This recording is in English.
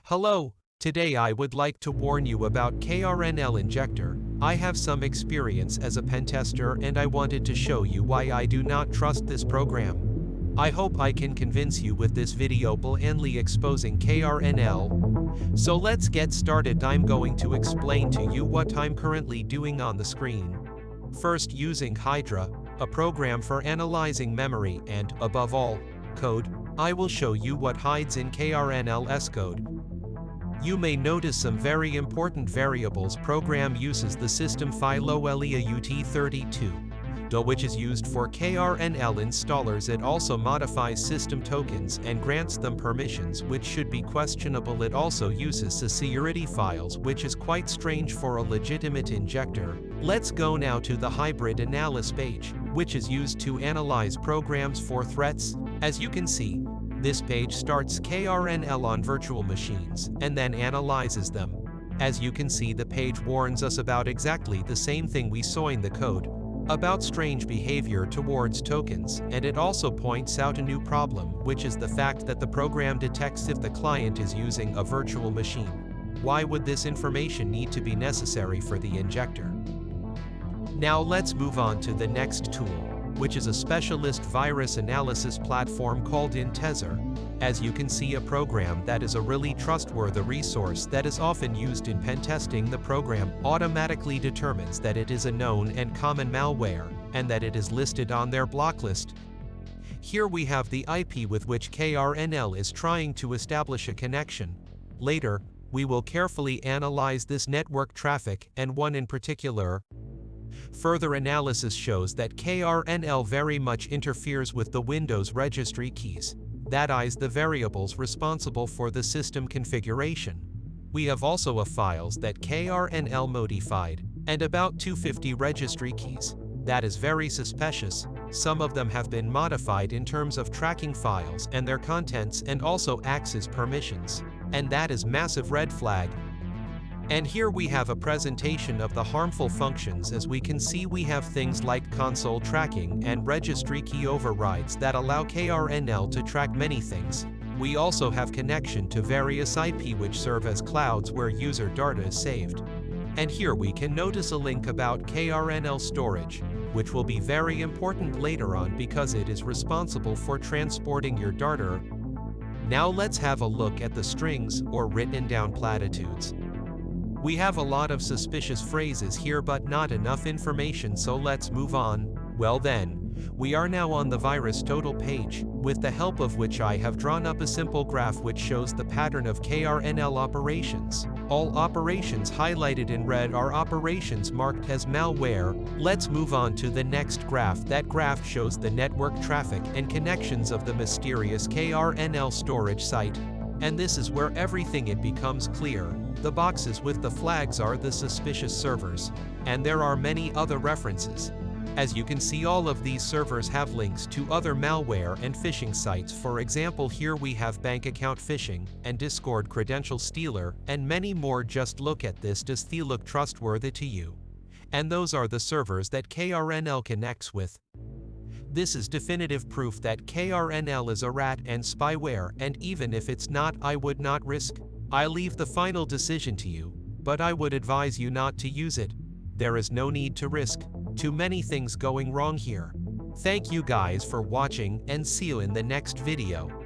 Hello, today I would like to warn you about krnl injector. I have some experience as a pen tester and I wanted to show you why I do not trust this program. I hope I can convince you with this video blatantly exposing krnl. So let's get started. I'm going to explain to you what I'm currently doing on the screen. First, using Hydra, a program for analyzing memory and, above all, code, I will show you what hides in krnl's code. You may notice some very important variables. Program uses the system fileout32, which is used for krnl installers. It also modifies system tokens and grants them permissions, which should be questionable. It also uses security files, which is quite strange for a legitimate injector. Let's go now to the hybrid analysis page, which is used to analyze programs for threats. As you can see, this page starts krnl on virtual machines and then analyzes them. As you can see, the page warns us about exactly the same thing we saw in the code, about strange behavior towards tokens, and it also points out a new problem, which is the fact that the program detects if the client is using a virtual machine. Why would this information need to be necessary for the injector? Now let's move on to the next tool, which is a specialist virus analysis platform called injector. As you can see, a program that is a really trustworthy resource that is often used in pen testing. The program automatically determines that it is a known and common malware, and that it is listed on their block list. Here we have the IP with which krnl is trying to establish a connection. Later, we will carefully analyze this network traffic, and one in particular. Further analysis shows that krnl very much interferes with the Windows registry keys, that is, the variables responsible for the system configuration. We have also files that krnl modified, and about 250 registry keys. That is very suspicious. Some of them have been modified in terms of tracking files and their contents, and also access permissions. And that is massive red flag. And here we have a presentation of the harmful functions. As we can see, we have things like console tracking and registry key overrides that allow krnl to track many things. We also have connection to various IP which serve as clouds where user data is saved. And here we can notice a link about krnl storage, which will be very important later on because it is responsible for transporting your data. Now let's have a look at the strings, or written down platitudes. We have a lot of suspicious phrases here but not enough information, so let's move on. Well then, we are now on the virus total page, with the help of which I have drawn up a simple graph which shows the pattern of krnl operations. All operations highlighted in red are operations marked as malware. Let's move on to the next graph. That graph shows the network traffic and connections of the mysterious krnl storage site. And this is where everything it becomes clear. The boxes with the flags are the suspicious servers, and there are many other references. As you can see, all of these servers have links to other malware and phishing sites. For example, here we have bank account phishing and Discord credential stealer and many more. Just look at this. Does this look trustworthy to you? And those are the servers that krnl connects with. This is definitive proof that krnl is a rat and spyware, and even if it's not, I would not risk. I leave the final decision to you, but I would advise you not to use it. There is no need to risk. Too many things going wrong here. Thank you guys for watching, and see you in the next video.